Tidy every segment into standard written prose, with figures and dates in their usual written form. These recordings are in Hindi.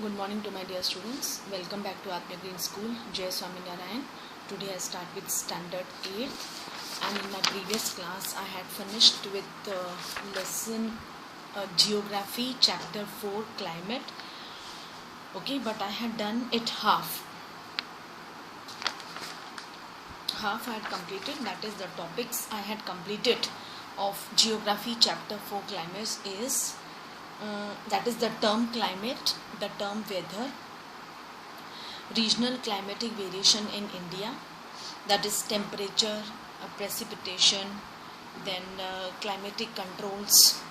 Good morning to my dear students. Welcome back to Atma Green School, Jai Swaminarayan. Today I start with Standard 8, and in my previous class I had finished with lesson Geography, Chapter 4, Climate. Okay, but I had done it half. Half I had completed, that is the topics I had completed of Geography, Chapter 4, Climate is that is the term climate, the term weather, regional climatic variation in India, that is temperature, precipitation, then climatic controls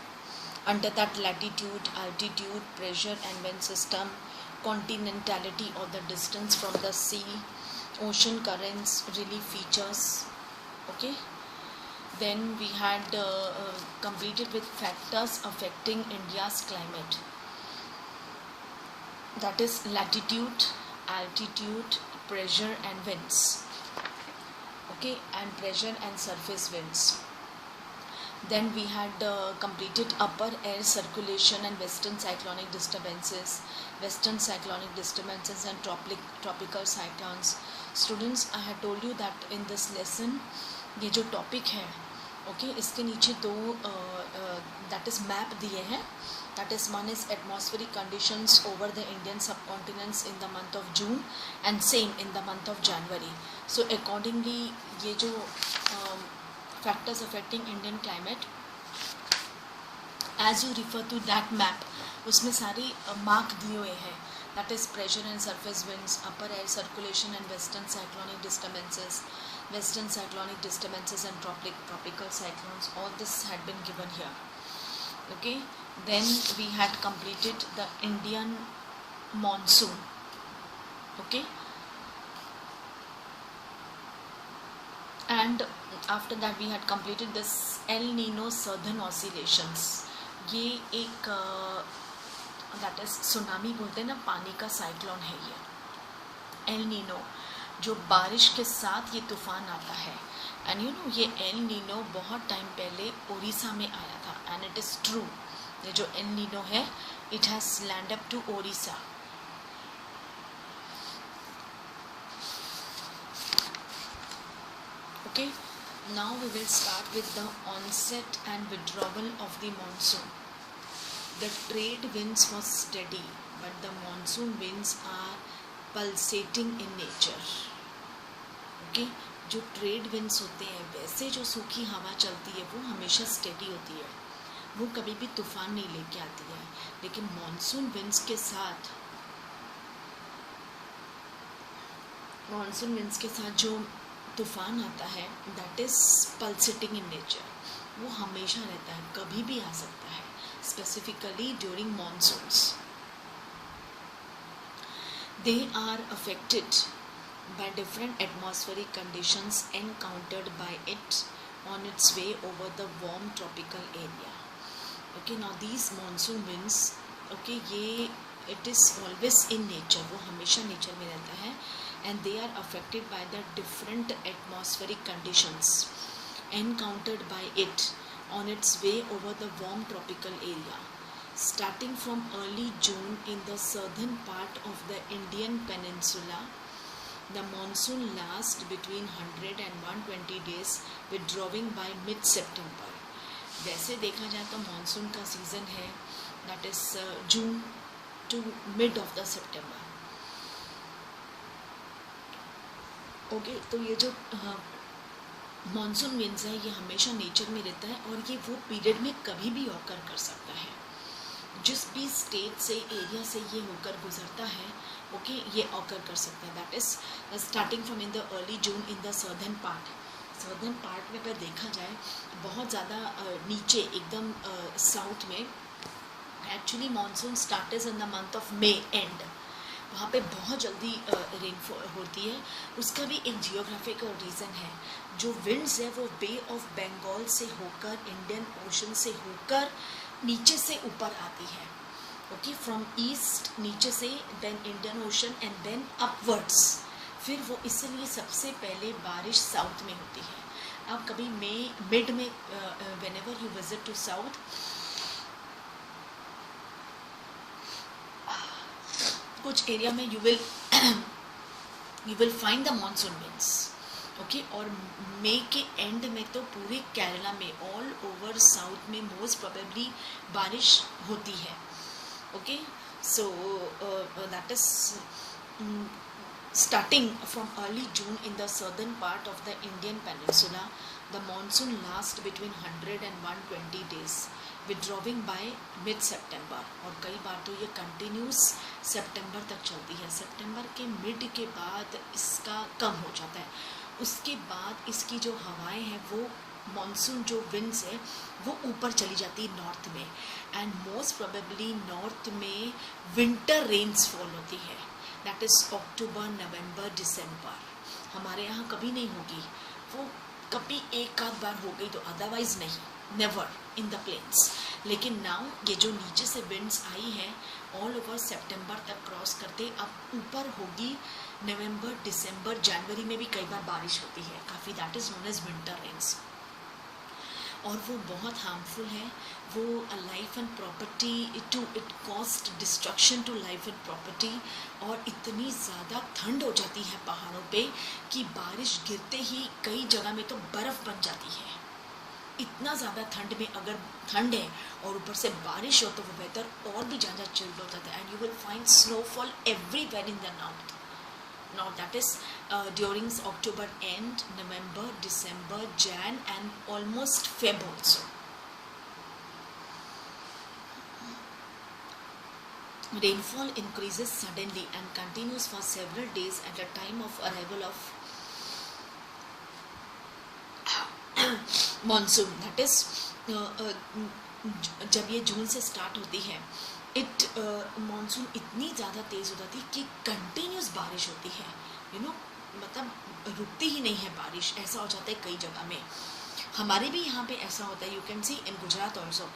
under that latitude, altitude, pressure and wind system, continentality or the distance from the sea, ocean currents, relief features. Okay. Then we had completed with factors affecting India's climate, that is latitude, altitude, pressure and winds. Okay, and pressure and surface winds. Then we had completed upper air circulation and western cyclonic disturbances and tropical cyclones. Students, I had told you that in this lesson ये जो टॉपिक है ओके इसके नीचे दो दैट इज़ मैप दिए हैं, that is one is atmospheric conditions over the Indian subcontinents in the month of June and same in the month of January. So accordingly ये जो factors affecting Indian climate as you refer to that map उसमें सारी मार्क दिए हुए हैं, that is pressure and surface winds, upper air circulation and western cyclonic disturbances and tropical cyclones. All this had been given here. Okay, then we had completed the Indian monsoon. Okay, and after that we had completed this El Nino southern oscillations. ये एक दैट इज सुनामी बोलते हैं ना, पानी का साइक्लोन है ये एल नीनो, जो बारिश के साथ ये तूफान आता है. एंड यू नो ये एल नीनो बहुत टाइम पहले ओडिशा में आया था, एंड इट इज़ ट्रू. ये जो एल नीनो है it has land up to Odisha. Okay, now we will start with the onset and withdrawal of the monsoon. The trade winds was steady, but the monsoon winds are pulsating in nature. Okay, जो ट्रेड विंड्स होते हैं वैसे जो सूखी हवा चलती है वो हमेशा स्टेडी होती है, वो कभी भी तूफान नहीं लेके आती है. लेकिन मॉनसून विंड्स के साथ जो तूफान आता है that is pulsating in nature. वो हमेशा रहता है, कभी भी आ सकता है, specifically during monsoons. They are affected by different atmospheric conditions encountered by it on its way over the warm tropical area. Okay, now these monsoon winds, okay, ये it is always in nature, वो हमेशा nature में रहता है, and they are affected by the different atmospheric conditions encountered by it on its way over the warm tropical area. Starting from early June in the southern part of the Indian peninsula, the monsoon lasts between 100 and 120 days, withdrawing by mid-September. वैसे देखा जाए तो मानसून का सीज़न है that is June to mid of the September. Okay, तो ये जो मॉनसून विंड्स है ये हमेशा नेचर में रहता है, और ये वो पीरियड में कभी भी ऑकर कर सकता है. जिस भी स्टेट से एरिया से ये होकर गुजरता है ओके ये ऑकर कर सकता है. That is starting from in the early June in the southern part में अगर देखा जाए बहुत ज़्यादा नीचे एकदम साउथ में actually monsoon start in the month of May and, वहाँ पे बहुत जल्दी रेनफॉल होती है. उसका भी एक जियोग्राफिकल रीज़न है. जो विंड्स है वो बे ऑफ बंगाल से होकर इंडियन ओशन से होकर नीचे से ऊपर आती है. ओके, फ्रॉम ईस्ट नीचे से, then Indian Ocean and then upwards. फिर वो इसलिए सबसे पहले बारिश साउथ में होती है. अब कभी मिड में whenever you visit to south कुछ एरिया में you will find the monsoon winds, okay. और मई के एंड में तो पूरे केरला में, ऑल ओवर साउथ में मोस्ट प्रोबेबली बारिश होती है, okay. So that is starting from early June in the southern part of the Indian peninsula. The monsoon lasts between 100 and 120 days, withdrawing by mid-September. और कई बार तो ये कंटिन्यूस सितंबर तक चलती है। सितंबर के मिड के बाद इसका कम हो जाता है। उसके बाद इसकी जो हवाएं हैं वो मॉनसून जो विंड्स है वो ऊपर चली जाती है नॉर्थ में, एंड मोस्ट प्रोबेबली नॉर्थ में विंटर रेन्स फॉल होती है, दैट इज़ अक्टूबर, नवंबर, दिसंबर। हमारे यहाँ कभी नहीं होगी वो, कभी एक आध बार हो गई तो अदरवाइज नहीं, नेवर इन द प्लेन्स। लेकिन नाउ ये जो नीचे से विंड्स आई है ऑल ओवर सितंबर तक क्रॉस करते, अब ऊपर होगी नवंबर, दिसंबर, जनवरी में भी कई बार बारिश होती है काफ़ी, that is known as winter rains. और वो बहुत हार्मफुल है, वो life and property to, it cost destruction to life and property. और इतनी ज़्यादा ठंड हो जाती है पहाड़ों पे कि बारिश गिरते ही कई जगह में तो बर्फ़ बन जाती है। इतना ज़्यादा ठंड में अगर ठंड है और ऊपर से बारिश हो तो वो वेदर और भी ज़्यादा चिल्ड हो जाता है, and you will find snowfall everywhere in the north. Now that is during October end, November, December, Jan and almost Feb also. Rainfall increases suddenly and continues for several days at the time of arrival of monsoon. That is जब ये जून से स्टार्ट होती है, मानसून इतनी ज़्यादा तेज़ हो जाती है कि कंटिन्यूस बारिश होती है, यू नो, मतलब रुकती ही नहीं है बारिश, ऐसा हो जाता है कई जगह में। हमारे भी यहाँ पे ऐसा होता है, you can see in Gujarat also.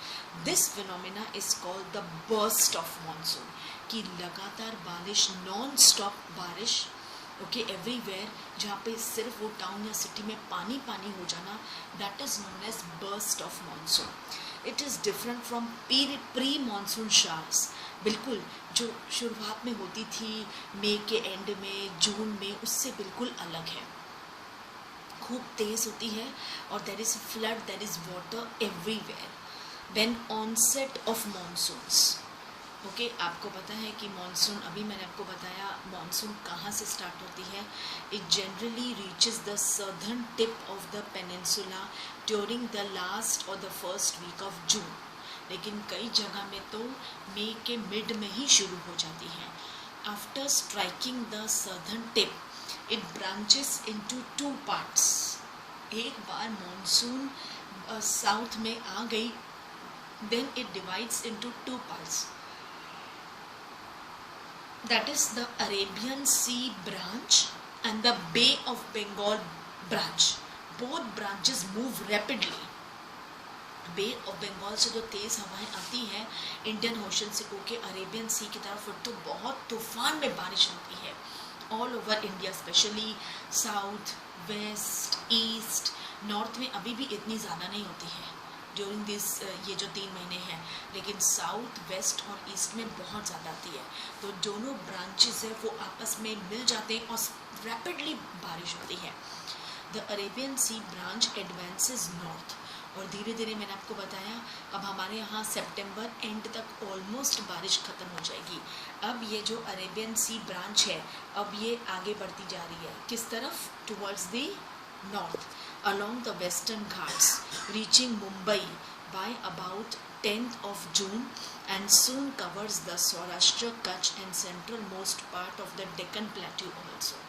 This phenomena is called the burst of monsoon, कि लगातार बारिश, नॉन स्टॉप बारिश, ओके, एवरीवेयर, जहाँ पे सिर्फ वो टाउन या सिटी में पानी पानी हो जाना, that is known as burst of monsoon. It is different from pre monsoon showers, बिल्कुल जो शुरुआत में होती थी मई के एंड में, जून में, उससे बिल्कुल अलग है, खूब तेज़ होती है और there is flood, there is water everywhere when onset of monsoons, okay. आपको पता है कि मानसून, अभी मैंने आपको बताया मानसून कहाँ से स्टार्ट होती है। It generally reaches the southern tip of the peninsula during the last और the first week of June, लेकिन कई जगह में तो मई के मिड में ही शुरू हो जाती है। After striking the southern tip it branches into two parts. एक बार मानसून साउथ में आ गई, then it divides into two parts, that is the Arabian Sea branch and the Bay of Bengal branch. Both branches move rapidly. Bay of Bengal से जो तेज़ हवाएं आती हैं इंडियन ओशन से होके अरेबियन सी की तरफ, तो बहुत तूफान में बारिश होती है all over India, specially south, west, east, north में अभी भी इतनी ज़्यादा नहीं होती है ड्यूरिंग दिस, ये जो 3 महीने हैं, लेकिन साउथ, वेस्ट और ईस्ट में बहुत ज़्यादा आती है। तो दोनों ब्रांचेस है वो आपस में मिल जाते हैं और रैपिडली बारिश होती है। The Arabian sea branch advances north, और धीरे धीरे मैंने आपको बताया अब हमारे यहाँ सितंबर एंड तक ऑलमोस्ट बारिश ख़त्म हो जाएगी। अब ये जो अरेबियन सी ब्रांच है अब ये आगे बढ़ती जा रही है, किस तरफ? Towards the north along the western Ghats, reaching Mumbai by about 10th of June and soon covers the Saurashtra, Kutch and central most part of the Deccan Plateau also.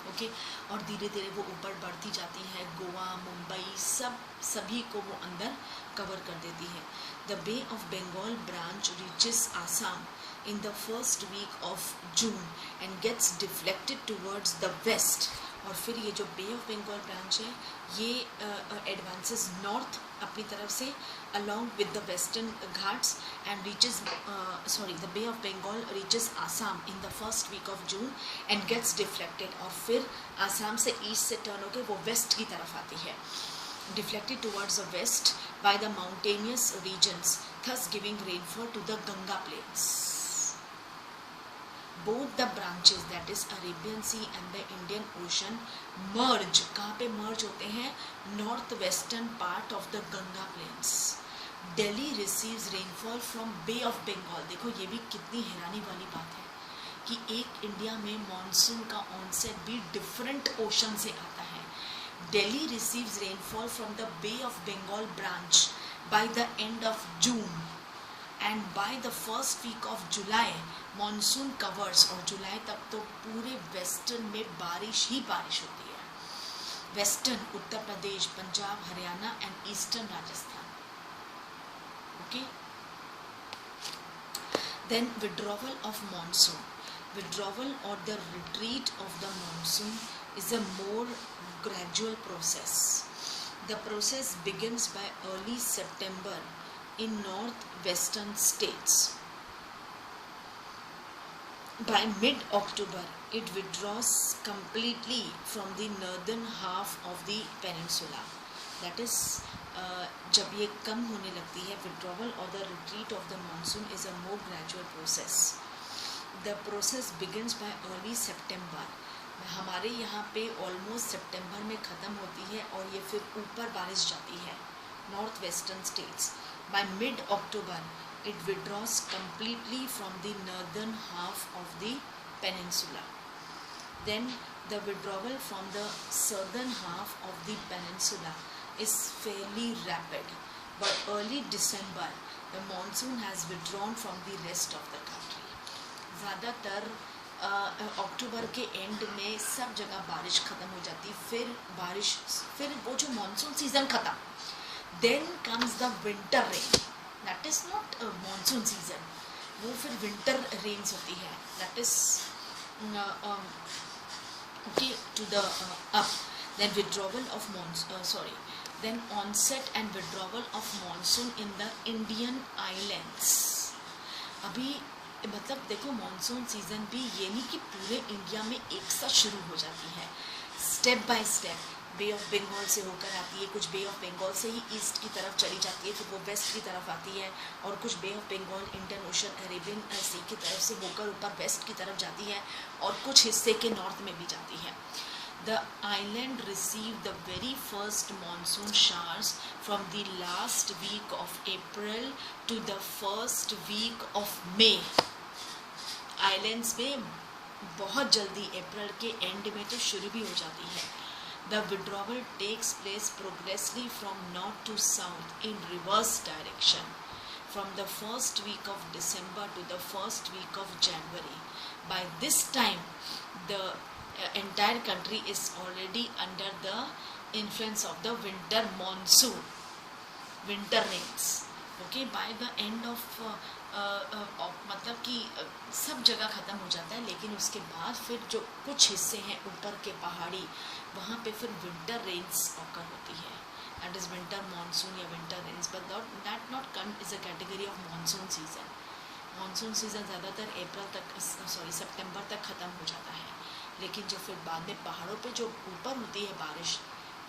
Okay, और धीरे धीरे वो ऊपर बढ़ती जाती है, गोवा, मुंबई, सभी को वो अंदर कवर कर देती है। The bay of Bengal branch reaches Assam in the first week of June and gets deflected towards the west, और फिर ये जो बे ऑफ बंगाल ब्रांच है ये एडवांसेस नॉर्थ अपनी तरफ से along with the western Ghats and reaches the Bay of Bengal reaches Assam in the first week of June and gets deflected, और फिर आसाम से ईस्ट से टर्न होकर वो वेस्ट की तरफ आती है, deflected towards the west by the mountainous regions, thus giving rainfall to the Ganga plains. both the branches that is Arabian Sea and the Indian Ocean merge. कहाँ पे merge होते हैं? North western part of the Ganga plains. Delhi receives rainfall from bay of Bengal. देखो ये भी कितनी हैरानी वाली बात है कि एक इंडिया में मॉनसून का ऑनसेट भी डिफरेंट ओशन से आता है. Delhi receives rainfall from the bay of Bengal branch by the end of June and by the first week of July monsoon covers. और जुलाई तक तो पूरे वेस्टर्न में बारिश ही बारिश होती है. Western Uttar Pradesh, Punjab, Haryana and eastern Rajasthan. Okay. Then withdrawal of monsoon. Withdrawal or the retreat of the monsoon is a more gradual process. The process begins by early September in northwestern states. By mid-October, it withdraws completely from the northern half of the peninsula. That is, जब ये कम होने लगती है, withdrawal or the retreat of the monsoon is a more gradual process. The process begins by early September. हमारे यहाँ पे ऑलमोस्ट सितंबर में ख़त्म होती है और ये फिर ऊपर बारिश जाती है north western states. By mid October it withdraws completely from the northern half of the peninsula. Then the withdrawal from the southern half of the peninsula is fairly rapid. By early December, the monsoon has withdrawn from the rest of the country. ज़्यादातर अक्टूबर के एंड में सब जगह बारिश ख़त्म हो जाती. फिर वो जो मानसून सीज़न ख़त्म. Then comes the winter rain. That is not monsoon season. वो फिर विंटर रेन्स होती है. That is okay to the up. Then withdrawal of monsoon then onset and withdrawal of monsoon in the Indian islands. अभी मतलब देखो मॉनसून सीज़न भी ये नहीं कि पूरे इंडिया में एक साथ शुरू हो जाती है. Step by step bay of Bengal से होकर आती है. कुछ बे ऑफ बंगाल से ही ईस्ट की तरफ चली जाती है, फिर वो वेस्ट की तरफ आती है. और कुछ bay of Bengal Indian ocean Arabian sea की तरफ से होकर ऊपर वेस्ट की तरफ जाती है और कुछ हिस्से के नॉर्थ में भी जाती है. The island received the very first monsoon showers from the last week of April to the first week of May. Islands में बहुत जल्दी अप्रैल के एंड में तो शुरू भी हो जाती है. The withdrawal takes place progressively from north to south in reverse direction from the first week of December to the first week of January. By this time, the entire country is already under the influence of the winter monsoon, winter rains. Okay, by the end of मतलब कि सब जगह ख़त्म हो जाता है. लेकिन उसके बाद फिर जो कुछ हिस्से हैं ऊपर के पहाड़ी, वहाँ पे फिर विंटर रेन्स ऑकर होती है. दैट इज़ विंटर मानसून या winter rains. But that not come is a category of monsoon season. Monsoon season ज़्यादातर अप्रैल तक सितंबर तक ख़त्म हो जाता है. लेकिन जो फिर बाद में पहाड़ों पे जो ऊपर होती है बारिश,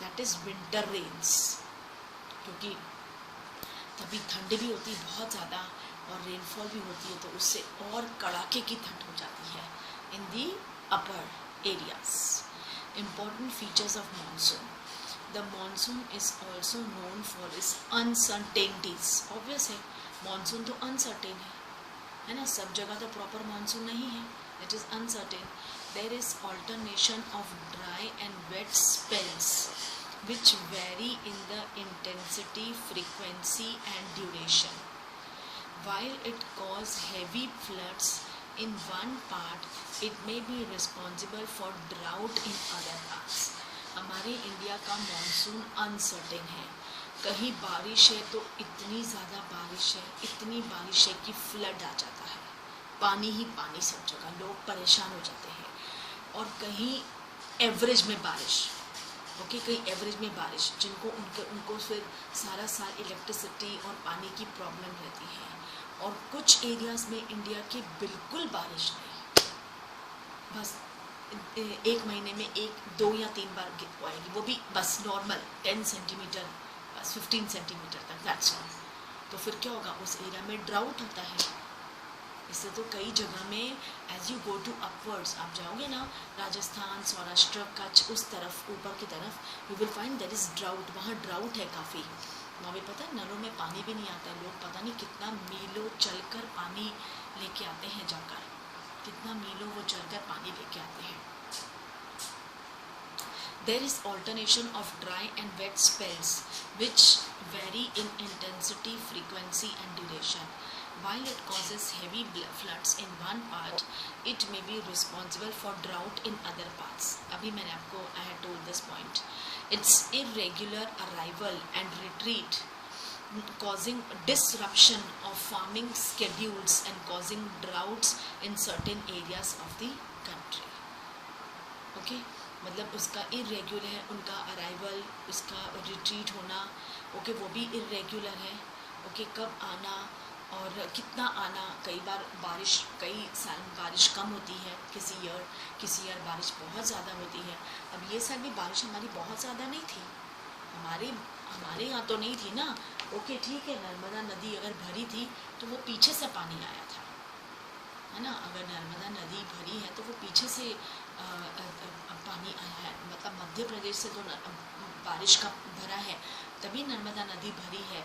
दैट इज़ विंटर रेन्स. क्योंकि तभी ठंड भी होती है बहुत ज़्यादा और रेनफॉल भी होती है, तो उससे और कड़ाके की ठंड हो जाती है in the upper areas. Important features of monsoon. The monsoon is also known for its uncertainties. Obvious है, मानसून तो अनसर्टेन है ना. सब जगह तो प्रॉपर मानसून नहीं है. It is uncertain. There is alternation of dry and wet spells which vary in the intensity, frequency and duration. While it causes heavy floods in one part, it may be responsible for drought in other parts. हमारे इंडिया का मानसून अनसर्टेन है. कहीं बारिश है तो इतनी ज़्यादा बारिश है, इतनी बारिश है कि फ्लड आ जाता है. पानी ही पानी सब जगह, लोग परेशान हो जाते हैं. और कहीं एवरेज में बारिश. ओके, कहीं एवरेज में बारिश उनको फिर सारा साल इलेक्ट्रिसिटी और पानी की प्रॉब्लम रहती है. और कुछ एरियाज़ में इंडिया के बिल्कुल बारिश नहीं, बस एक महीने में 1, 2 या 3 बार आएगी, वो भी बस नॉर्मल 10 सेंटीमीटर, बस 15 सेंटीमीटर तक, दैट्स ऑल. तो फिर क्या होगा, उस एरिया में ड्राउट होता है. इससे तो कई जगह में as you go to upwards, आप जाओगे ना राजस्थान, सौराष्ट्र, कच्छ, उस तरफ ऊपर की तरफ, you will find there is drought, वहाँ ड्राउट है काफ़ी। वहाँ भी पता है नलों में पानी भी नहीं आता, लोग पता नहीं कितना मीलों चलकर पानी लेके आते हैं, जाकर कितना मीलों वो चलकर पानी लेके आते हैं। There is alternation of dry and wet spells which vary in intensity, frequency and duration. While it causes heavy floods in one part, it may be responsible for drought in other parts. अभी मैंने आपको I had told this point. Its irregular arrival and retreat causing disruption of farming schedules and causing droughts in certain areas of the country. Okay? मतलब उसका इरेग्युलर है, उनका अराइवल, उसका रिट्रीट होना, ओके, वो भी इरेग्युलर है, ओके, कब आना और कितना आना। कई बार बारिश, कई साल बारिश कम होती है, किसी ईयर बारिश बहुत ज़्यादा होती है। अब ये साल भी बारिश हमारी बहुत ज़्यादा नहीं थी, हमारे यहाँ तो नहीं थी ना, ओके ठीक है। नर्मदा नदी अगर भरी थी तो वो पीछे से पानी आया था, है ना, अगर नर्मदा नदी भरी है तो वो पीछे से पानी आया है, मतलब मध्य प्रदेश से तो बारिश का भरा है, तभी नर्मदा नदी भरी है,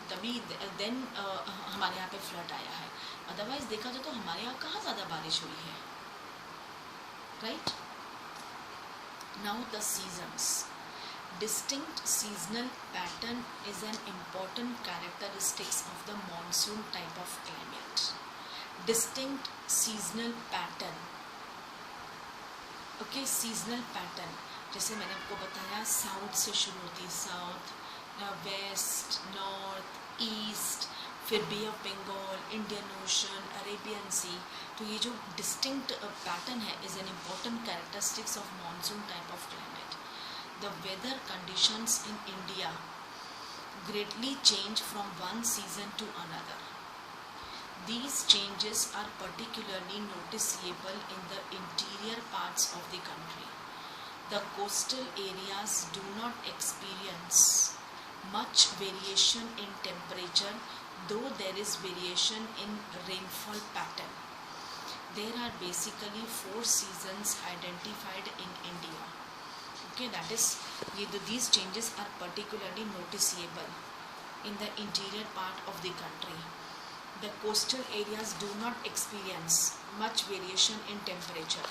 तभी देन हमारे यहाँ पे फ्लड आया है। अदरवाइज देखा जाए तो हमारे यहाँ कहाँ ज़्यादा बारिश हुई है, right. Now the seasons. Distinct seasonal pattern is an important characteristics of the monsoon type of climate. Distinct seasonal pattern, okay, seasonal pattern जैसे मैंने आपको बताया साउथ से शुरू होती है, साउथ, वेस्ट, नॉर्थ, ईस्ट, फिर bay of Bengal, Indian ocean, Arabian sea. तो ये जो डिस्टिंक्ट पैटर्न है is an important characteristics of monsoon type of climate. The weather conditions in India greatly change from one season to another. These changes are particularly noticeable in the interior parts of the country. The coastal areas do not experience much variation in temperature, though there is variation in rainfall pattern. There are basically 4 seasons identified in India. Okay, that is, these changes are particularly noticeable in the interior part of the country. The coastal areas do not experience much variation in temperature.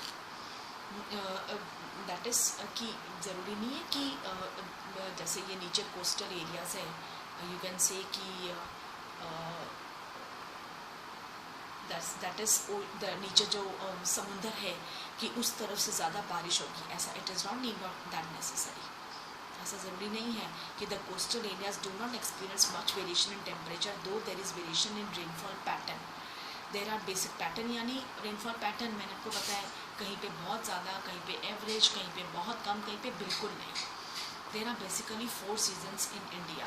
That is कि ज़रूरी नहीं है कि जैसे ये नीचे कोस्टल एरियाज है, you can say कि that is नीचे जो समुंदर है कि उस तरफ से ज़्यादा बारिश होगी, ऐसा it is not that necessary. ऐसा ज़रूरी नहीं है कि the coastal areas do not experience much variation in temperature, though there is variation in rainfall pattern. There are basic pattern, यानी रेनफॉल पैटर्न मैंने आपको बताया, कहीं पे बहुत ज़्यादा, कहीं पे एवरेज, कहीं पे बहुत कम, कहीं पे बिल्कुल नहीं। There are basically 4 seasons in India.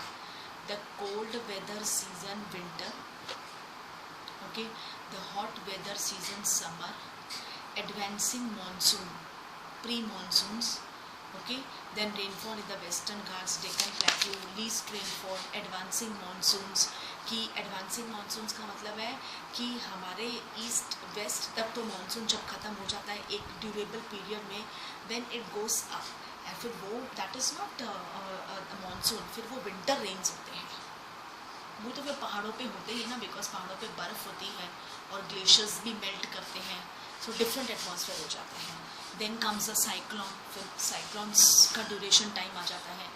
The cold weather season winter, okay, the hot weather season summer, advancing monsoon, pre-monsoons, okay, then rainfall in the western Ghats, Deccan Plateau, least rainfall, advancing monsoons। कि advancing monsoons का मतलब है कि हमारे ईस्ट वेस्ट तक तो मानसून जब ख़त्म हो जाता है एक ड्यूरेबल पीरियड में, then it goes up, और फिर वो that is not मानसून, फिर वो विंटर रेन्स होते हैं। वो तो फिर पहाड़ों पे होते ही ना, बिकॉज पहाड़ों पे बर्फ़ होती है और ग्लेशियर्स भी मेल्ट करते हैं, सो डिफरेंट एटमॉस्फेयर हो जाता है। देन कम्स अ साइक्लोन, फिर साइक्लोन्स का ड्यूरेशन टाइम आ जाता है।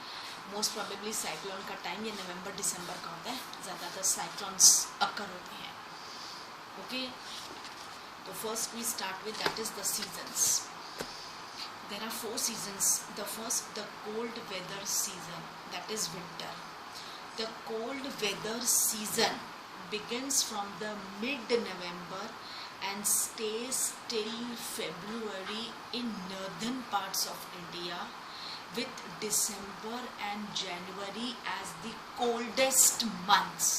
मोस्ट प्रोबेबली साइक्लोन का टाइम ये नवंबर दिसंबर का होता है, ज़्यादातर साइक्लोन्स अकर होते हैं। ओके, तो first we start with that is the seasons. There are 4 seasons. The first, the cold weather season, that is winter. The cold weather season begins from the mid-November and stays till February in northern parts of India, with December and January as the coldest months.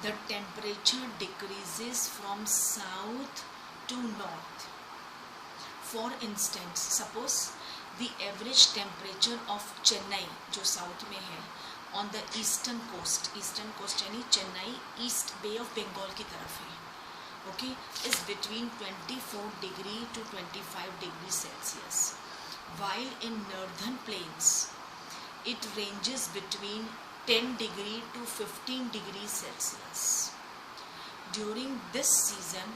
The temperature decreases from south to north. For instance, suppose the average temperature of Chennai, जो साउथ में है, ऑन द ईस्टर्न कोस्ट यानी Chennai east bay of Bengal की तरफ है, okay, is between 24 degree to 25 degree Celsius, while in northern plains it ranges between 10 degree to 15 degrees Celsius. During this season,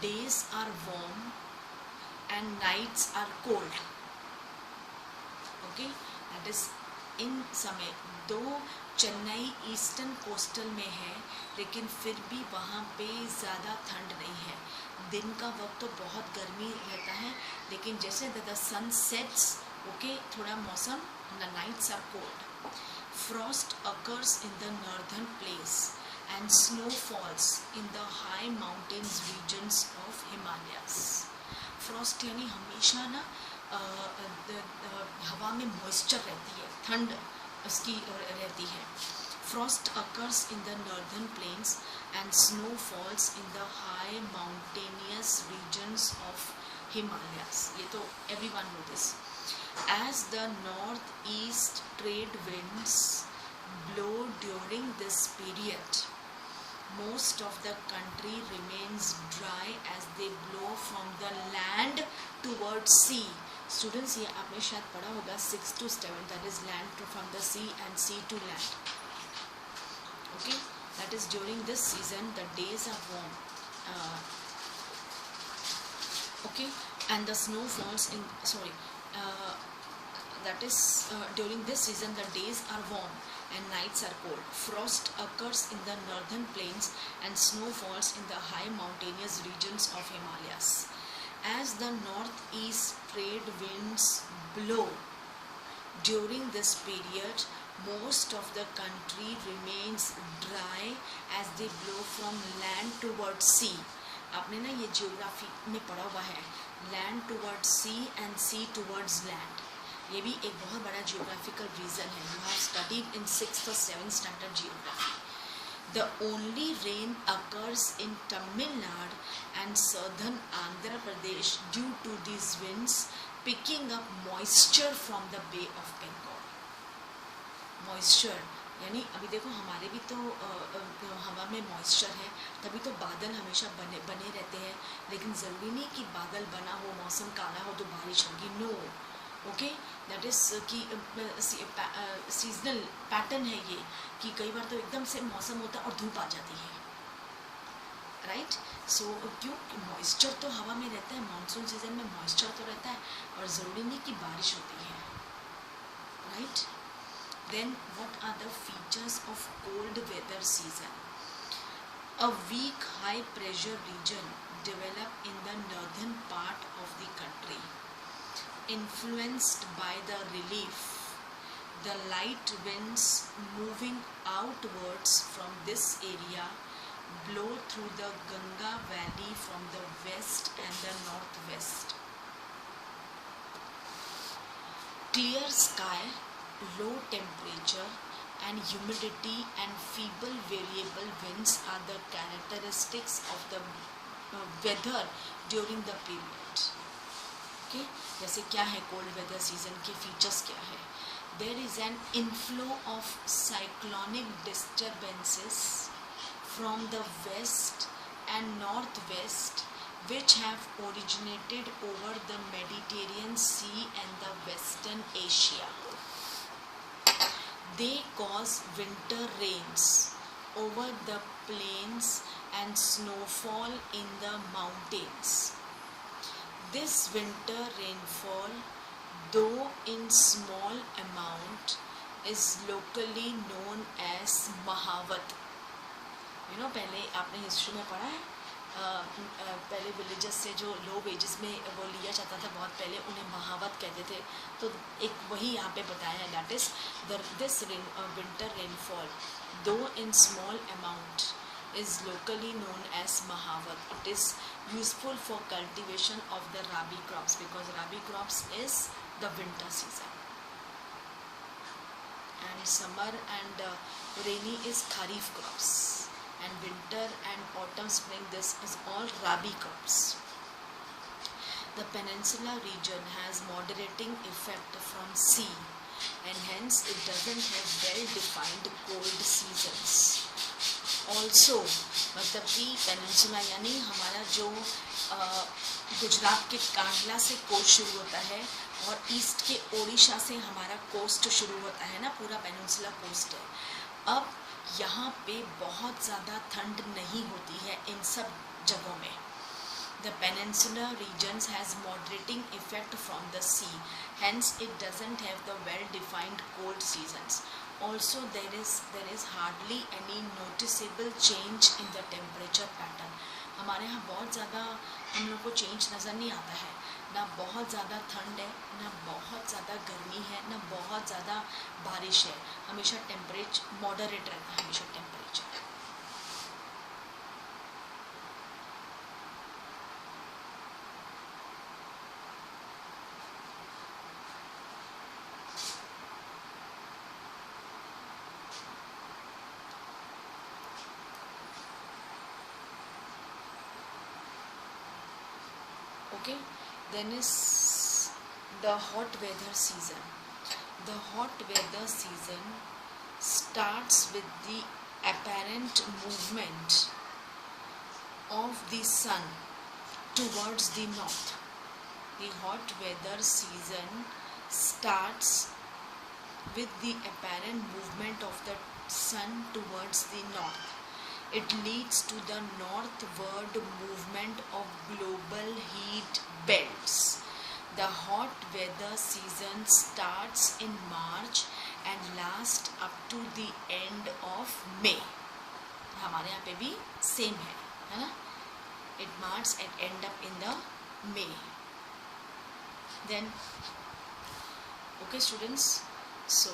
days are warm and nights are cold. Okay, that is इन समय दो चेन्नई ईस्टर्न कोस्टल में है, लेकिन फिर भी वहाँ पे ज़्यादा ठंड नहीं है. दिन का वक्त तो बहुत गर्मी रहता है, लेकिन जैसे द सन सेट्स, ओके, थोड़ा मौसम, the nights are cold. Frost occurs in the northern place and snow falls in the high mountains regions of Himalayas. Frost यानी हमेशा ना हवा में मॉइस्चर रहती है, ठंड उसकी रहती है. Frost occurs in the northern plains and snow falls in the high mountainous regions of Himalayas. ये तो everyone know this. As the northeast trade winds blow during this period, most of the country remains dry as they blow from the land towards sea. Students, ये आपने शायद पढ़ा होगा 6 to 7, that is land from the sea and sea to land. Okay, that is during this season the days are warm. Okay, and the snow falls in, that is during this season the days are warm and nights are cold. Frost occurs in the northern plains and snow falls in the high mountainous regions of Himalayas. As the northeast trade winds blow during this period, most of the country remains dry as they blow from land towards sea. आपने ना ये जियोग्राफी में पढ़ा हुआ है, land towards sea and sea towards land. ये भी एक बहुत बड़ा जियोग्राफिकल रीजन है. You have studied in 6th और 7th standard geography. The only rain occurs in Tamil Nadu and southern Andhra Pradesh due to these winds picking up moisture from the bay of Bengal. Moisture यानी अभी देखो हमारे भी तो हवा में मॉइस्चर है, तभी तो बादल हमेशा बने रहते हैं. लेकिन ज़रूरी नहीं कि बादल बना हो, मौसम काला हो तो बारिश होगी. नो, ओके, दैट इज़ कि सीजनल पैटर्न है ये, कि कई बार तो एकदम से मौसम होता है और धूप आ जाती है, राइट. सो क्यों, मॉइस्चर तो हवा में रहता है, मानसून सीजन में मॉइस्चर तो रहता है, और ज़रूरी नहीं कि बारिश होती है, right. Then what are the features of cold weather season? A weak high pressure region develop in the northern part of the country. Influenced by the relief, the light winds moving outwards from this area blow through the Ganga Valley from the west and the northwest. Clear sky, low temperature and humidity and feeble variable winds are the characteristics of the weather during the period. Okay, जैसे क्या है कोल्ड वेदर सीजन के फीचर्स क्या है? There is an inflow of cyclonic disturbances from the west and northwest which have originated over the Mediterranean Sea and the Western Asia. They cause winter rains over the plains and snowfall in the mountains. This winter rainfall, though in small amount, is locally known as Mahavat. You know, पहले आपने हिस्ट्री में पढ़ा है, पहले विलेजेस से जो लो वेजेस में वो लिया जाता था बहुत पहले, उन्हें महावत कहते थे. तो एक वही यहाँ पे बताया है, that is this winter rainfall though in small amount is locally known as Mahavat. It is useful for cultivation of the Rabi crops because Rabi crops is the winter season. And summer and rainy is Kharif crops. And winter and autumn, spring, this is all Rabi crops. The peninsula region has moderating effect from sea and hence it doesn't have well defined cold seasons. Also मतलब कि पेनिनसुला यानी हमारा जो गुजरात के कांडला से कोस्ट शुरू होता है और ईस्ट के ओडिशा से हमारा कोस्ट शुरू होता है ना, पूरा पेनिनसुला कोस्ट है। अब यहाँ पे बहुत ज़्यादा ठंड नहीं होती है इन सब जगहों में। The peninsular regions has moderating effect from the sea, hence it doesn't have the well-defined cold seasons. Also there is hardly any noticeable change in the temperature pattern. हमारे यहाँ बहुत ज़्यादा हम लोग को चेंज नज़र नहीं आता है, ना बहुत ज़्यादा ठंड है, ना बहुत ज़्यादा गर्मी है, ना बहुत ज़्यादा बारिश है। हमेशा टेम्परेचर मॉडरेट रहता है, हमेशा temperature. Okay, then is the hot weather season. The hot weather season starts with the apparent movement of the sun towards the north. The hot weather season starts with the apparent movement of the sun towards the north. It leads to the northward movement of global heat belts. The hot weather season starts in March and lasts up to the end of May. हमारे यहाँ पे भी सेम है ना? It marches and end up in the May. Then, okay students, so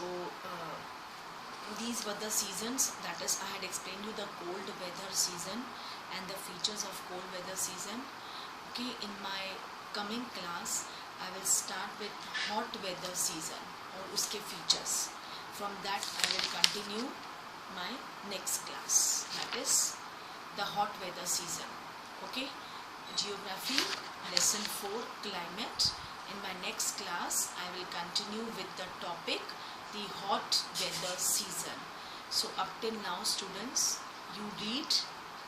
these were the seasons, that is I had explained you the cold weather season and the features of cold weather season. Okay, in my coming class I will start with hot weather season और उसके features. From that I will continue my next class, that is the hot weather season. Okay, geography lesson 4 climate. In my next class I will continue with the topic the hot weather season. So up till now students, you read,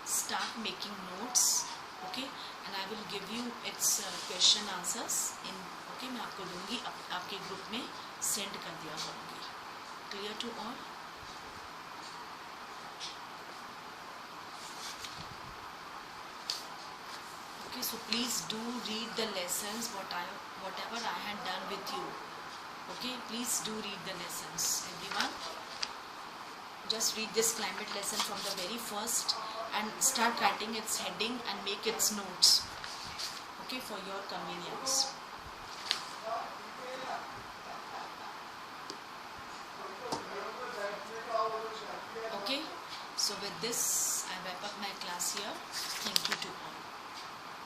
start making notes, okay, and I will give you its question answers in, okay, मैं आपको दूंगी, आपके ग्रुप में सेंड कर दिया करूँगी. Clear to all? Okay, so please do read the lessons whatever I had done with you. Okay, please do read the lessons, everyone. Just read this climate lesson from the very first and start writing its heading and make its notes, okay, for your convenience. Okay, so with this I wrap up my class here. Thank you to all.